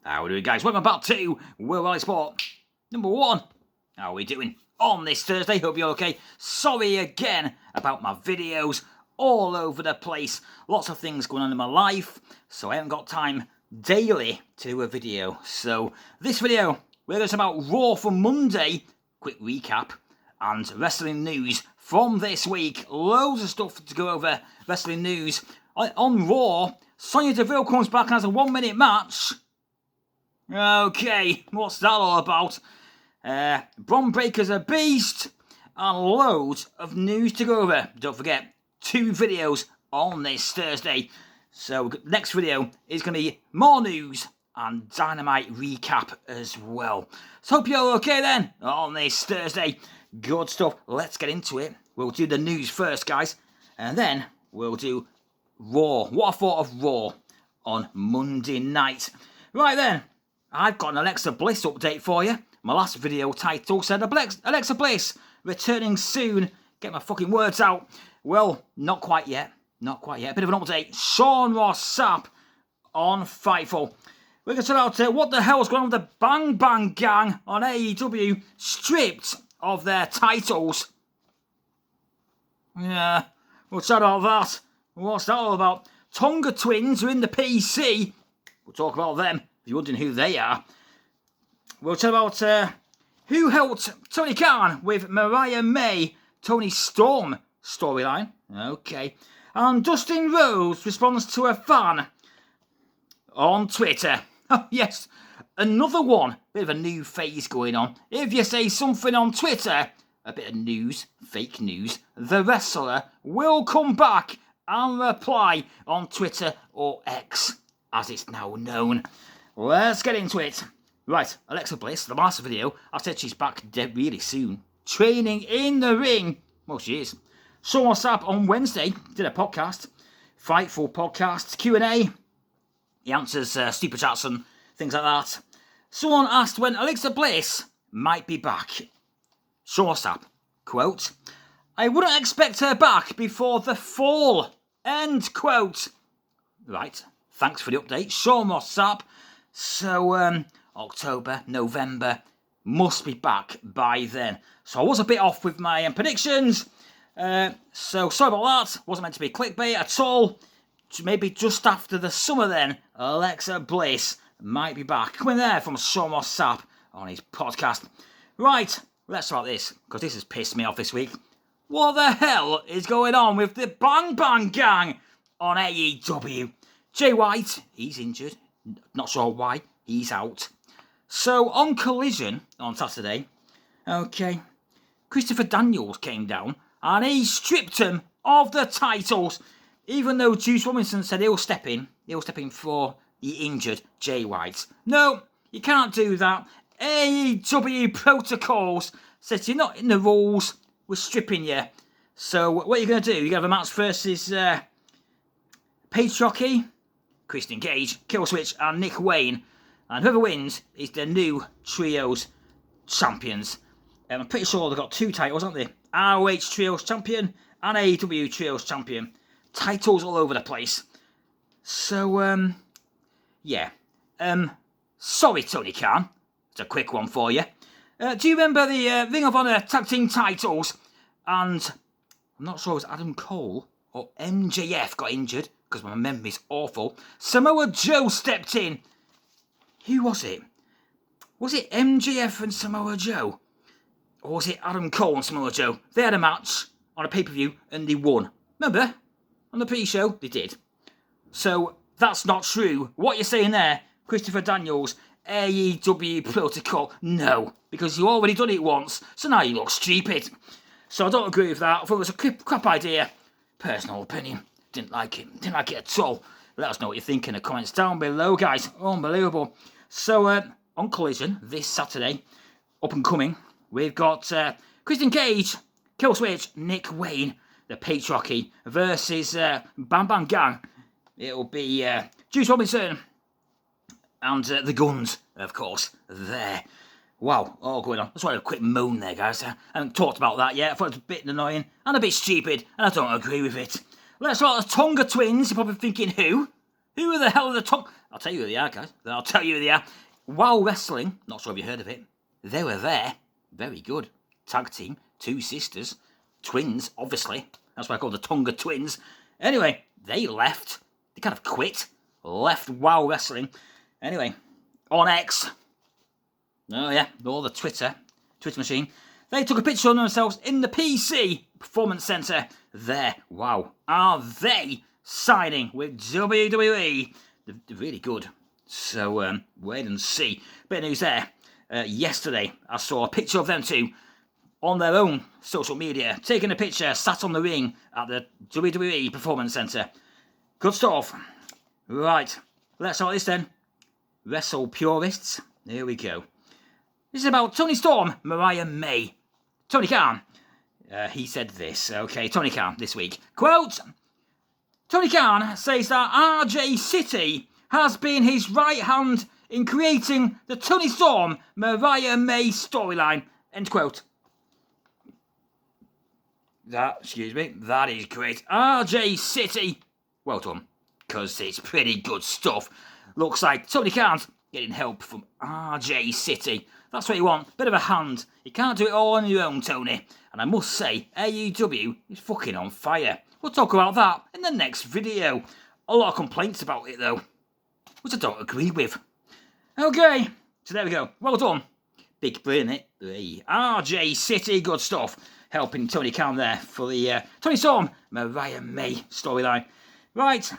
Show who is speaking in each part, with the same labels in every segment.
Speaker 1: How are we doing, guys? Welcome back to World Sport number 1. How are we doing on this Thursday? Hope you're okay. Sorry again about my videos all over the place. Lots of things going on in my life, so I haven't got time daily to do a video. So this video, we're going to talk about Raw from Monday, quick recap, and wrestling news from this week. Loads of stuff to go over wrestling news. On Raw, Sonya Deville comes back and has a 1-minute match. Okay, what's that all about? Bron Breakker's a beast, and loads of news to go over. Don't forget, 2 videos on this Thursday. So next video is going to be more news and Dynamite recap as well. So hope you're okay then on this Thursday. Good stuff. Let's get into it. We'll do the news first, guys, and then we'll do Raw. What I thought of Raw on Monday night. Right then. I've got an Alexa Bliss update for you. My last video title said Alexa Bliss returning soon. Get my fucking words out. Well, not quite yet. Not quite yet. Bit of an update. Sean Ross Sapp on Fightful. We're going to talk about what the hell's going on with the Bang Bang Gang on AEW, stripped of their titles. Yeah, we'll chat about that. What's that all about? Tonga Twins are in the PC. We'll talk about them. If you're wondering who they are, we'll talk about who helped Tony Khan with Mariah May, Tony Storm storyline. Okay. And Dustin Rhodes responds to a fan on Twitter. Oh, yes, another one. Bit of a new phase going on. If you say something on Twitter, a bit of news, fake news, the wrestler will come back and reply on Twitter or X, as it's now known. Let's get into it. Right, Alexa Bliss, the last video, I said she's back really soon. Training in the ring. Well, she is. Sean Sapp on Wednesday did a podcast. Fightful podcast, Q&A. He answers super chats and things like that. Someone asked when Alexa Bliss might be back. Sean Sapp, quote, "I wouldn't expect her back before the fall." End quote. Right, thanks for the update. Sean Sapp. So, October, November, must be back by then. So I was a bit off with my predictions. So sorry about that. Wasn't meant to be clickbait at all. Maybe just after the summer then, Alexa Bliss might be back. Coming there from Sean Sapp on his podcast. Right, let's start this, because this has pissed me off this week. What the hell is going on with the Bang Bang Gang on AEW? Jay White, he's injured. Not sure why. He's out. So, on Collision on Saturday, okay, Christopher Daniels came down and he stripped him of the titles, even though Juice Robinson said he'll step in for the injured Jay White. No, you can't do that. AEW protocols says you're not in the rules, we're stripping you. So, what are you going to do? You're going to have a match versus Patriarchy, Christian Cage, Killswitch, and Nick Wayne. And whoever wins is the new Trios champions. I'm pretty sure they've got 2 titles, haven't they? ROH Trios champion and AEW Trios champion. Titles all over the place. So, yeah. Sorry, Tony Khan. It's a quick one for you. Do you remember the Ring of Honor tag team titles? And I'm not sure it was Adam Cole or MJF got injured, because my memory's awful. Samoa Joe stepped in. Who was it? Was it MJF and Samoa Joe? Or was it Adam Cole and Samoa Joe? They had a match on a pay-per-view and they won. Remember? On the pre-show, they did. So, that's not true. What you're saying there, Christopher Daniels, AEW protocol, no. Because you already done it once, so now you look stupid. So I don't agree with that. I thought it was a crap idea. Personal opinion. Didn't like it. Didn't like it at all. Let us know what you think in the comments down below, guys. Unbelievable. So, on Collision, this Saturday, up and coming, we've got Christian Cage, Killswitch, Nick Wayne, the Patriarchy, versus Bang Bang Gang. It'll be Juice Robinson and the Guns, of course, there. Wow, all going on. That's why I had a quick moan there, guys. I haven't talked about that yet. I thought it was a bit annoying and a bit stupid, and I don't agree with it. Let's start the Tonga Twins. You're probably thinking, who? Who the hell are the top? I'll tell you who they are, guys. I'll tell you who they are. Wow Wrestling, not sure if you heard of it. They were there. Very good. Tag team, 2 sisters. Twins, obviously. That's why I call the Tonga Twins. Anyway, they left. They kind of quit. Left Wow Wrestling. Anyway, on X. Oh yeah, all the Twitter machine. They took a picture of themselves in the PC Performance Center. There, wow. Are they signing with WWE? They're really good. So, wait and see. Bit of news there. Yesterday, I saw a picture of them two on their own social media, taking a picture, sat on the ring at the WWE Performance Center. Good stuff. Right, let's start this then. Wrestle purists. Here we go. This is about Toni Storm, Mariah May. Tony Khan. He said this. Okay, Tony Khan this week. Quote, Tony Khan says that RJ City has been his right hand in creating the Toni Storm, Mariah May storyline. End quote. That is great. RJ City. Well done, because it's pretty good stuff. Looks like Tony Khan's getting help from RJ City. That's what you want, bit of a hand. You can't do it all on your own, Tony. And I must say, AEW is fucking on fire. We'll talk about that in the next video. A lot of complaints about it though, which I don't agree with. Okay, so there we go. Well done. Big brain, it. Hey, RJ City, good stuff. Helping Tony Khan there for the Toni Storm, Mariah May storyline. Right,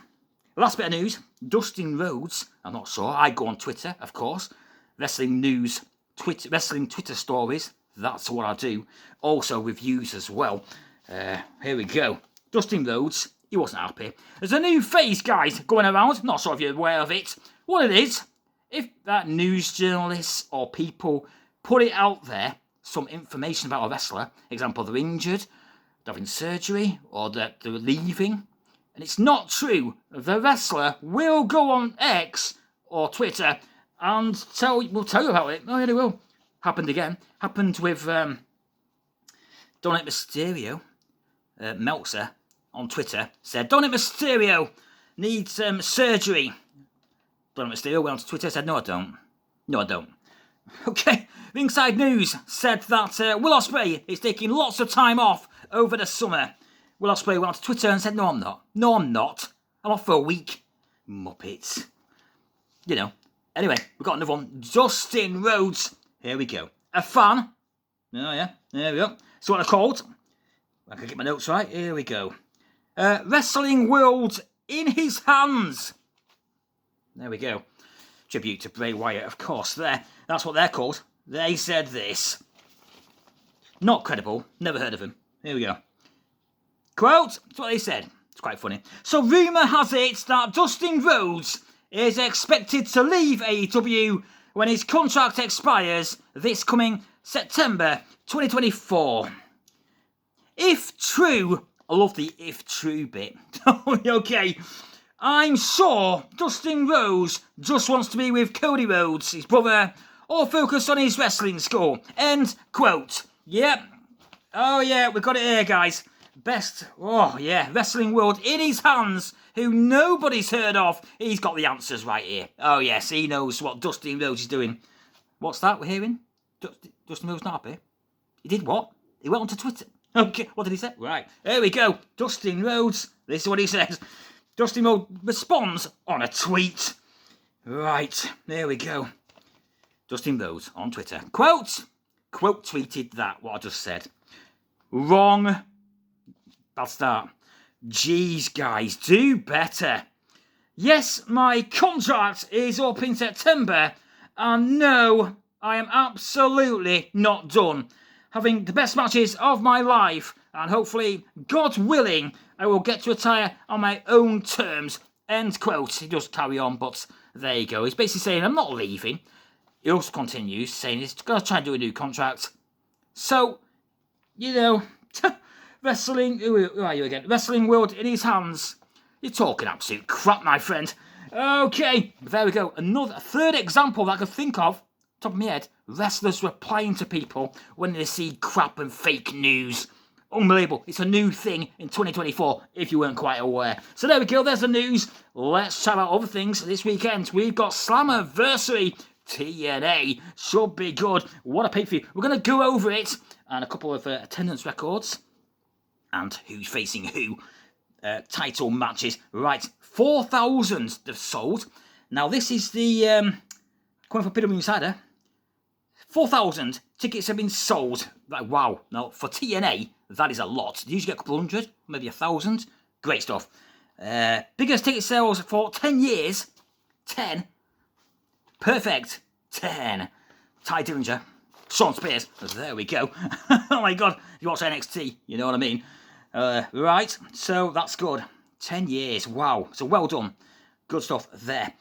Speaker 1: last bit of news. Dustin Rhodes, I'm not sure. I go on Twitter, of course. Wrestling news, wrestling Twitter stories. That's what I do. Also reviews as well. Here we go. Dustin Rhodes, he wasn't happy. There's a new phase, guys, going around. Not sure if you're aware of it. What it is, if that news journalists or people put it out there, some information about a wrestler, example, they're injured, they're having surgery, or they're leaving, and it's not true, the wrestler will go on X or Twitter and we'll tell you about it. Oh yeah, they will. Happened again. Happened with Dominic Mysterio. Meltzer on Twitter said, Dominic Mysterio needs surgery. Dominic Mysterio went on Twitter and said, no I don't. Okay, Ringside News said that Will Ospreay is taking lots of time off over the summer. Will Ospreay went on Twitter and said, no I'm not. I'm off for a week. Muppets. You know. Anyway, we've got another one. Dustin Rhodes. Here we go. A fan. Oh yeah, there we go. So what they're called. I can get my notes right. Here we go. Wrestling World in his hands. There we go. Tribute to Bray Wyatt, of course. That's what they're called. They said this. Not credible. Never heard of him. Here we go. Quote. That's what they said. It's quite funny. So rumour has it that Dustin Rhodes is expected to leave AEW when his contract expires this coming September 2024. If true, I love the if true bit. Okay, I'm sure Dustin Rhodes just wants to be with Cody Rhodes, his brother, or focus on his wrestling school. End quote. Yep. Oh yeah, we've got it here, guys. Best, Wrestling World in his hands, who nobody's heard of. He's got the answers right here. Oh yes, he knows what Dustin Rhodes is doing. What's that we're hearing? Dustin Rhodes not happy? He did what? He went onto Twitter. Okay, what did he say? Right, here we go. Dustin Rhodes, this is what he says. Dustin Rhodes responds on a tweet. Right, there we go. Dustin Rhodes on Twitter. Quote tweeted that, what I just said. Wrong. Bad start. Jeez, guys, do better. Yes, my contract is up in September, and no, I am absolutely not done. Having the best matches of my life, and hopefully, God willing, I will get to retire on my own terms. End quote. He does carry on, but there you go. He's basically saying, I'm not leaving. He also continues saying he's going to try and do a new contract. So, you know, wrestling, who are you again? Wrestling World in his hands. You're talking absolute crap, my friend. Okay, there we go. A third example that I could think of, top of my head, wrestlers replying to people when they see crap and fake news. Unbelievable. It's a new thing in 2024, if you weren't quite aware. So there we go, there's the news. Let's chat about other things this weekend. We've got Slammiversary TNA. Should be good. What a pay-per-view. We're going to go over it and a couple of attendance records and who's facing who. Title matches. Right, 4,000 they've sold. Now this is the, coming from PW Insider, 4,000 tickets have been sold. Like, wow. Now, for TNA, that is a lot. They usually get a couple hundred, maybe 1,000. Great stuff. Biggest ticket sales for 10 years. 10. Perfect. 10. Ty Dillinger. Sean Spears. There we go. Oh my God. You watch NXT, you know what I mean. Right, so that's good. 10 years. Wow. So well done. Good stuff there.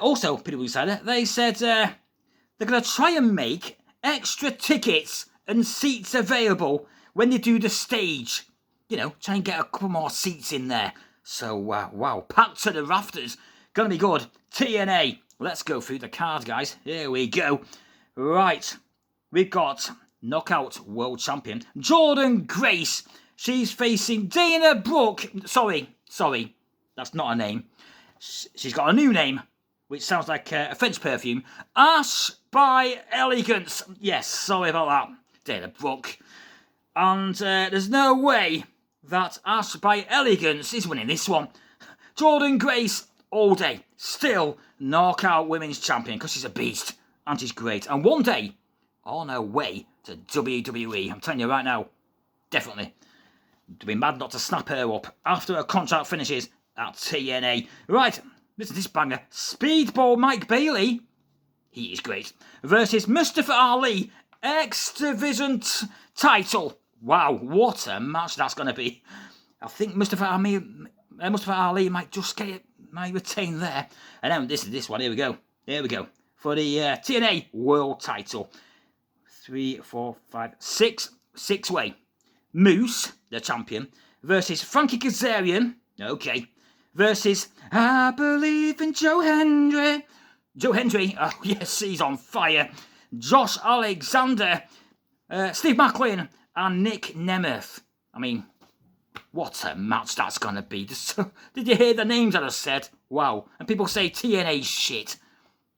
Speaker 1: Also, PW Insider, they said they're going to try and make extra tickets and seats available when they do the stage. You know, try and get a couple more seats in there. So, wow, packed to the rafters. Gonna be good. TNA. Let's go through the card, guys. Here we go. Right, we've got Knockout World Champion Jordynne Grace. She's facing Dana Brooke. Sorry, that's not her name. She's got a new name, which sounds like a French perfume. Ash by Elegance. Yes, sorry about that, Dana Brooke. And there's no way that Ash by Elegance is winning this one. Jordynne Grace, all day, still Knockout Women's Champion, because she's a beast, and she's great. And one day, on her way to WWE, I'm telling you right now, definitely. It'd be mad not to snap her up after her contract finishes at TNA. Right, listen to this banger. Speedball Mike Bailey, he is great, versus Mustafa Ali, X-Division title. Wow, what a match that's going to be. I think Mustafa Ali might just get it, might retain there. And then this one, here we go. For the TNA World title. 3, 4, 5, 6, 6-way. Moose, the champion, versus Frankie Kazarian, okay, versus I Believe in Joe Hendry. Joe Hendry, oh yes, he's on fire. Josh Alexander, Steve Macklin, and Nick Nemeth. I mean, what a match that's going to be. Did you hear the names that I said? Wow. And people say TNA shit.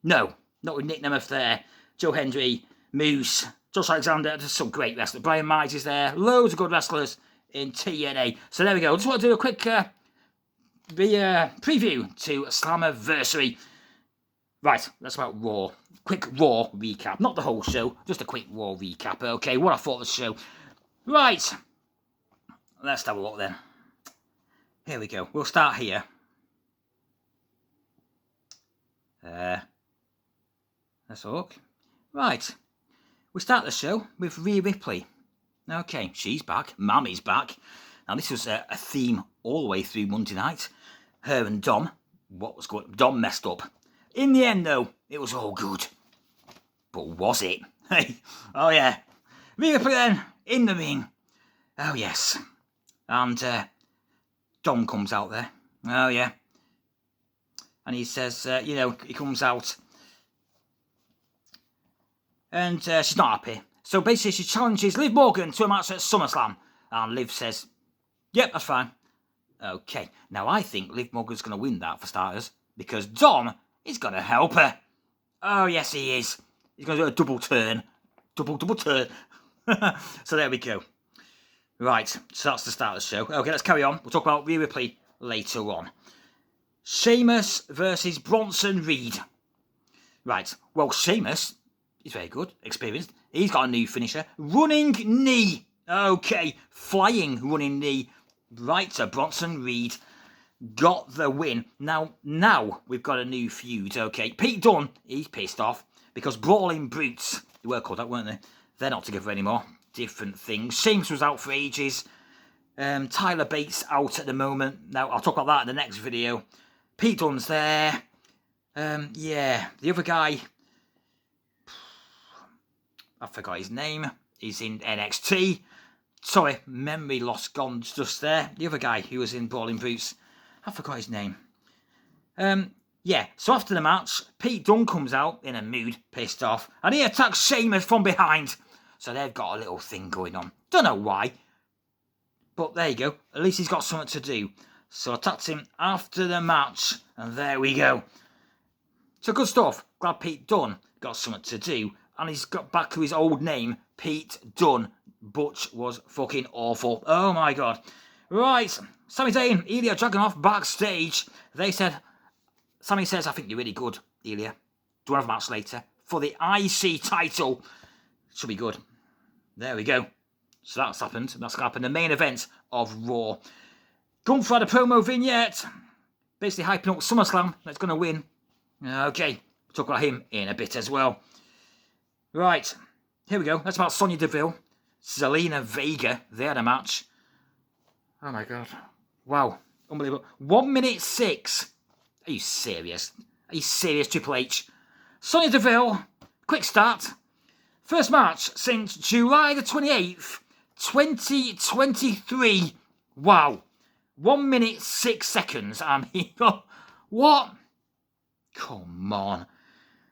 Speaker 1: No, not with Nick Nemeth there. Joe Hendry, Moose, Josh Alexander, there's some great wrestlers. Brian Mize is there. Loads of good wrestlers in TNA. So there we go. Just want to do a quick preview to Slammiversary. Right, that's about Raw. Quick Raw recap. Not the whole show, just a quick Raw recap. Okay, what I thought of the show. Right, let's have a look then. Here we go. We'll start here. Let's look. Right. We start the show with Rhea Ripley. Okay, she's back. Mammy's back. Now, this was a theme all the way through Monday night. Her and Dom. What was good? Dom messed up. In the end, though, it was all good. But was it? Hey, oh yeah. Rhea Ripley then, in the ring. Oh yes. And Dom comes out there. Oh yeah. And he says, he comes out. And she's not happy. So basically she challenges Liv Morgan to a match at SummerSlam. And Liv says, yep, that's fine. Okay. Now I think Liv Morgan's going to win that for starters. Because Dom is going to help her. Oh yes he is. He's going to do a double turn. Double turn. So there we go. Right. So that's the start of the show. Okay, let's carry on. We'll talk about Rhea Ripley later on. Sheamus versus Bronson Reed. Right. Well, Sheamus... he's very good, experienced. He's got a new finisher. Running knee. Okay, flying running knee. Right to Bronson Reed. Got the win. Now we've got a new feud, okay. Pete Dunne, he's pissed off because Brawling Brutes, they were called that, weren't they? They're not together anymore. Different things. Sheamus was out for ages. Tyler Bates out at the moment. Now, I'll talk about that in the next video. Pete Dunne's there. The other guy... I forgot his name. He's in NXT. Sorry, memory loss gone just there. The other guy who was in Brawling Brutes. I forgot his name. So after the match, Pete Dunne comes out in a mood, pissed off, and he attacks Sheamus from behind. So they've got a little thing going on. Don't know why. But there you go. At least he's got something to do. So I attacked him after the match. And there we go. So good stuff. Glad Pete Dunne got something to do. And he's got back to his old name, Pete Dunne. Butch was fucking awful. Oh my god. Right. Sami Zayn, Ilya Dragunov backstage. They said, Sami says, I think you're really good, Ilya. Do you want to have a match later? For the IC title. Should be good. There we go. So that's happened. That's going to happen. The main event of Raw. Gunther had a promo vignette. Basically hyping up SummerSlam. That's going to win. Okay. We'll talk about him in a bit as well. Right. Here we go. That's about Sonya Deville. Zelina Vega. They had a match. Oh my god. Wow. Unbelievable. 1 minute 6. Are you serious? Are you serious, Triple H? Sonya Deville. Quick start. First match since July the 28th, 2023. Wow. 1 minute 6 seconds. I mean, what? Come on.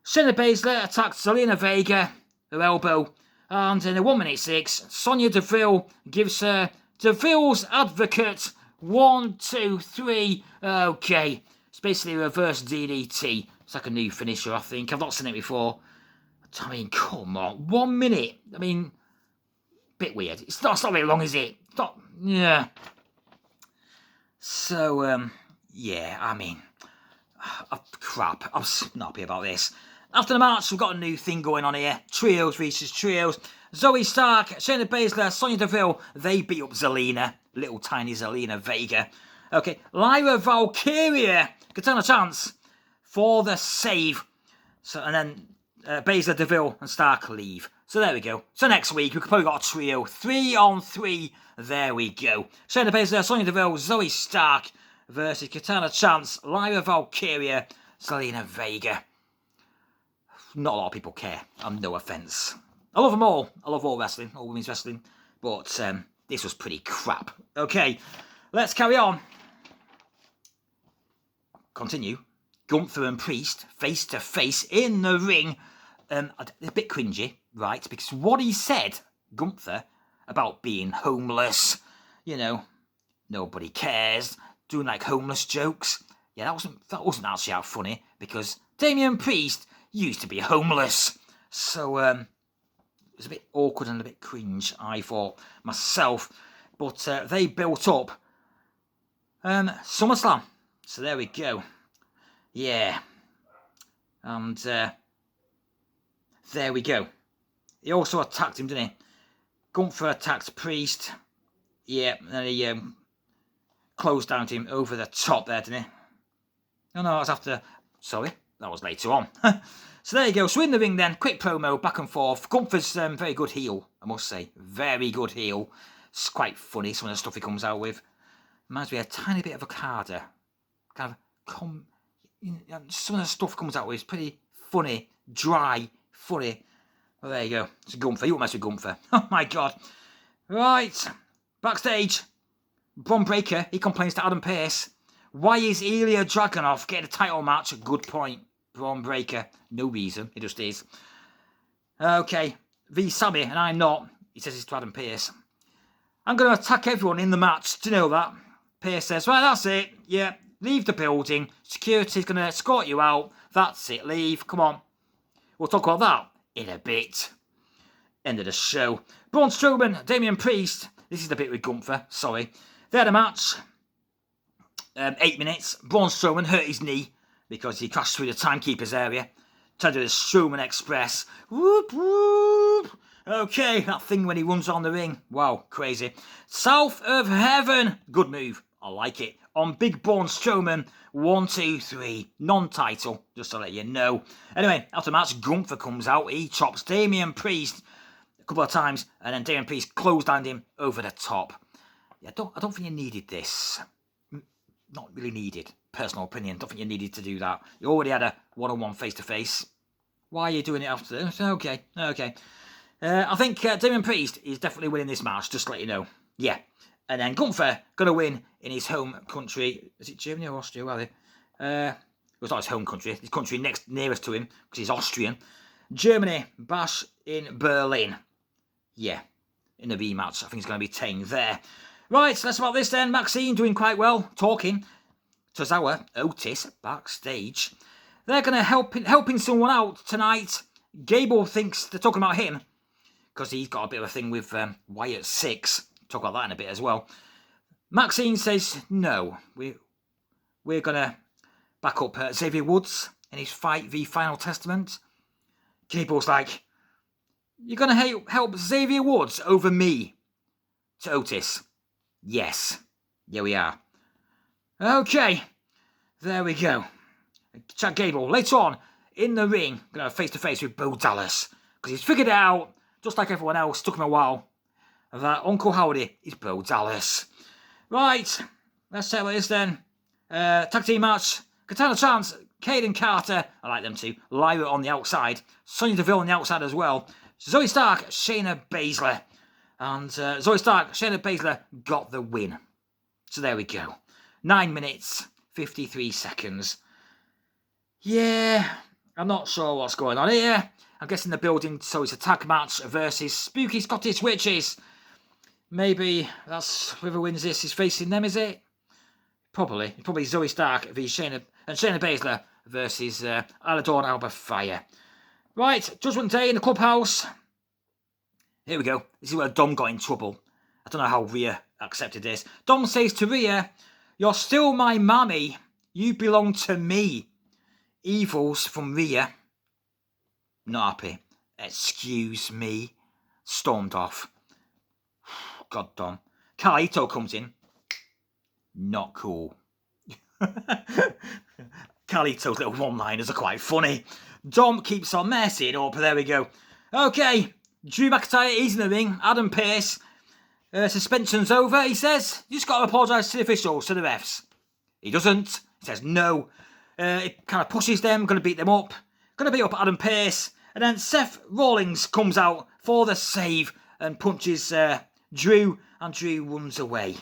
Speaker 1: Shayna Baszler attacked Zelina Vega, her elbow. And in a 1 minute 6, Sonya Deville gives her Deville's Advocate. 1, 2, 3. Okay. It's basically a reverse DDT. It's like a new finisher, I think. I've not seen it before. I mean, come on. 1 minute. I mean, bit weird. It's not very long, is it? It's not, yeah. So, yeah, I mean, crap. I'm not happy about this. After the match, we've got a new thing going on here. Trios versus trios. Zoe Stark, Shayna Baszler, Sonya Deville, they beat up Zelina. Little tiny Zelina Vega. Okay, Lyra Valkyria could turn a chance for the save. So, and then Baszler, Deville and Stark leave. So there we go. So next week, we've probably got a trio. 3-on-3. There we go. Shayna Baszler, Sonya Deville, Zoe Stark versus Katana Chance, Lyra Valkyria, Zelina Vega. Not a lot of people care. No offence. I love them all. I love all wrestling, all women's wrestling. But this was pretty crap. Okay, let's carry on. Continue. Gunther and Priest face to face in the ring. A bit cringy, right? Because what he said, Gunther, about being homeless, you know, nobody cares, doing like homeless jokes. Yeah, that wasn't actually that funny because Damian Priest used to be homeless. So it was a bit awkward and a bit cringe, I thought myself. But they built up SummerSlam. So there we go. Yeah. And there we go. He also attacked him, didn't he? Gunther attacked Priest. Yeah, and then he closed down to him over the top there, didn't he? No, that was after... Sorry, that was later on. So there you go. So in the ring then, quick promo, back and forth. Gunther's very good heel, I must say. Very good heel. It's quite funny, some of the stuff he comes out with. Reminds me of a tiny bit of a Carter. Kind of... some of the stuff comes out with is pretty funny, dry, funny. Well, there you go. It's Gunther. You won't mess with Gunther. Oh, my God. Right. Backstage. Bron Breakker, he complains to Adam Pearce. Why is Ilya Dragunov getting a title match? Good point. Bron Breakker. No reason. It just is. Okay. V Sammy, and I'm not. He says it's to Adam Pearce. I'm going to attack everyone in the match. Do you know that? Pearce says, right, that's it. Yeah. Leave the building. Security's going to escort you out. That's it. Leave. Come on. We'll talk about that in a bit. End of the show. Braun Strowman, Damian Priest. This is the bit with Gunther. Sorry. They had a match. 8 minutes. Braun Strowman hurt his knee because he crashed through the timekeeper's area. Tried to do the Strowman Express. Whoop, whoop. Okay, that thing when he runs on the ring. Wow, crazy. South of Heaven. Good move. I like it. On Big Braun Strowman. 1, 2, 3. Non-title. Just to let you know. Anyway, after the match, Gunther comes out. He chops Damian Priest a couple of times. And then Damian Priest closed down him over the top. Yeah, I don't think you needed this. Not really needed. Personal opinion. Don't think you needed to do that. You already had a one-on-one face-to-face. Why are you doing it after this? Okay. I think Damian Priest is definitely winning this match, just to let you know. Yeah. And then Gunther going to win in his home country. Is it Germany or Austria? Well, it was not his home country. His country nearest to him, because he's Austrian. Germany, Bash in Berlin. Yeah. In the rematch. I think it's going to be Tang there. Right, let's about this then. Maxine doing quite well, talking. Tozawa, Otis, backstage. They're going to helping someone out tonight. Gable thinks they're talking about him because he's got a bit of a thing with Wyatt 6. Talk about that in a bit as well. Maxine says, no, we're going to back up Xavier Woods in his fight v Final Testament. Gable's like, you're going to help Xavier Woods over me? To Otis. Yes. Yeah, we are. Okay. There we go. Chad Gable, later on, in the ring, going to face-to-face with Bo Dallas. Because he's figured it out, just like everyone else, took him a while, that Uncle Howdy is Bo Dallas. Right, let's say what it is then. Tag team match. Katana Chance, Caden Carter, I like them too. Lyra on the outside. Sonya Deville on the outside as well. Zoe Stark, Shayna Baszler. And Zoe Stark, Shayna Baszler got the win. So there we go. 9 minutes, 53 seconds. Yeah, I'm not sure what's going on here. I'm guessing the building, so it's a tag match versus Spooky Scottish Witches. Maybe that's whoever wins this is facing them, is it? Probably Zoe Stark v Shayna Baszler versus Aladorn Alba Fire. Right, Judgment Day in the clubhouse. Here we go. This is where Dom got in trouble. I don't know how Rhea accepted this. Dom says to Rhea, "You're still my mammy. You belong to me." Evils from Rhea. Not happy. Excuse me. Stormed off. God, Dom. Carlito comes in. Not cool. Carlito's little one-liners are quite funny. Dom keeps on messing up. There we go. Okay. Drew McIntyre is in the ring. Adam Pearce. Suspension's over, he says. You just got to apologise to the officials, to the refs. He doesn't. He says no. It kind of pushes them. Going to beat them up. Going to beat up Adam Pearce. And then Seth Rollins comes out for the save and punches Drew. And Drew runs away.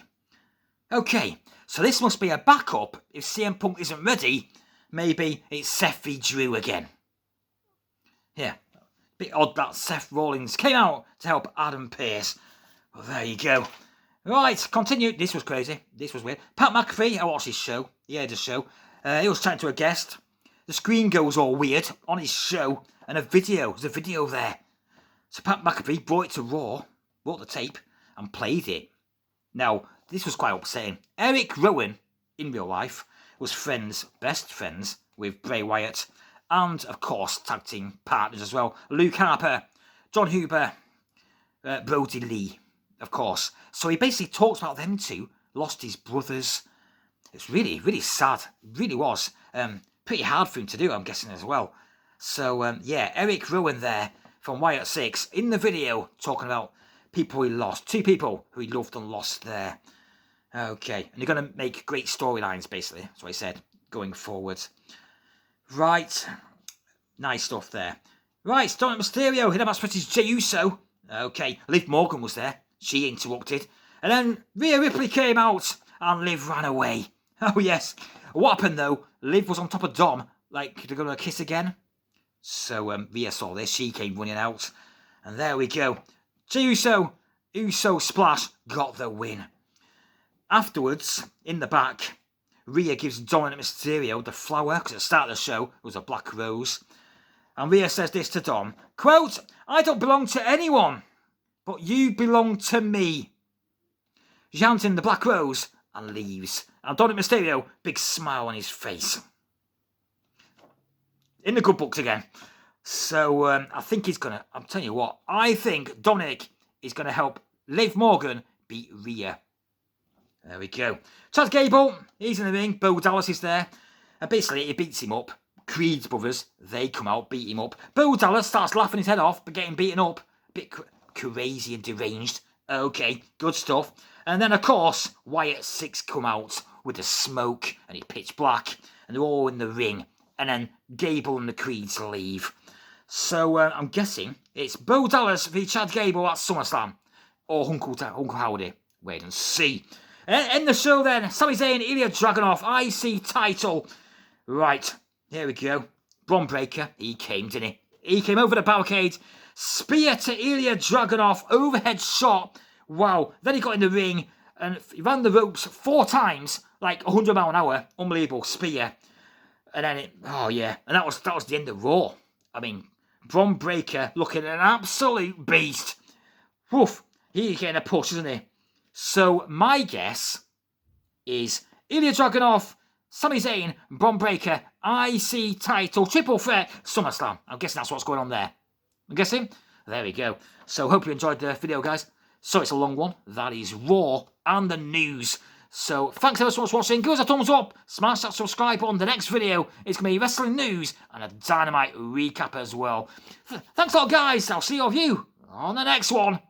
Speaker 1: Okay, so this must be a backup. If CM Punk isn't ready, maybe it's Seth v Drew again. Yeah, bit odd that Seth Rollins came out to help Adam Pearce. Well, there you go. Right, continue. This was crazy. This was weird. Pat McAfee, I watched his show. He had a show. He was chatting to a guest. The screen goes all weird on his show. And there's a video there. So Pat McAfee brought it to Raw, brought the tape, and played it. Now, this was quite upsetting. Eric Rowan, in real life, was best friends, with Bray Wyatt. And, of course, tag team partners as well. Luke Harper, John Huber, Brody Lee, of course. So he basically talks about them two, lost his brothers. It's really, really sad. It really was. Pretty hard for him to do, I'm guessing, as well. So, yeah, Eric Rowan there from Wyatt 6 in the video talking about people he lost. 2 people who he loved and lost there. Okay, and you're going to make great storylines, basically. That's what he said, going forward. Right, nice stuff there. Right, Dominic Mysterio hit a match versus Jey Uso. Okay, Liv Morgan was there. She interrupted. And then Rhea Ripley came out and Liv ran away. Oh, yes. What happened, though? Liv was on top of Dom, like they're going to kiss again. So Rhea saw this. She came running out. And there we go. Jey Uso Splash got the win. Afterwards, in the back, Rhea gives Dominic Mysterio the flower, because at the start of the show, it was a black rose. And Rhea says this to Dom, quote, "I don't belong to anyone, but you belong to me." She hands him the black rose and leaves. And Dominic Mysterio, big smile on his face. In the good books again. So I think he's going to, I'm telling you what, I think Dominic is going to help Liv Morgan beat Rhea. There we go. Chad Gable, he's in the ring. Bo Dallas is there. And basically, he beats him up. Creed's brothers, they come out, beat him up. Bo Dallas starts laughing his head off, but getting beaten up. A bit crazy and deranged. Okay, good stuff. And then, of course, Wyatt 6 come out with the smoke, and it's pitch black. And they're all in the ring. And then Gable and the Creeds leave. So I'm guessing it's Bo Dallas v Chad Gable at SummerSlam. Or Uncle Howdy. Wait and see. End the show then. Sami Zayn, Ilya Dragunov, IC title. Right, here we go. Braun Breaker, he came, didn't he? He came over the barricade. Spear to Ilya Dragunov, overhead shot. Wow. Then he got in the ring. and he ran the ropes 4 times, like 100 mile an hour, unbelievable spear. And then and that was the end of Raw. I mean, Bron Breakker looking an absolute beast. Woof, he's getting a push, isn't he? So my guess is Ilya Dragunov, Sami Zayn, Bron Breakker, IC title, triple threat, SummerSlam. I'm guessing that's what's going on there. I'm guessing? There we go. So hope you enjoyed the video, guys. So it's a long one. That is Raw and the news. So thanks ever so much for watching. Give us a thumbs up. Smash that subscribe button. The next video is going to be wrestling news and a Dynamite recap as well. Thanks a lot, guys. I'll see all of you on the next one.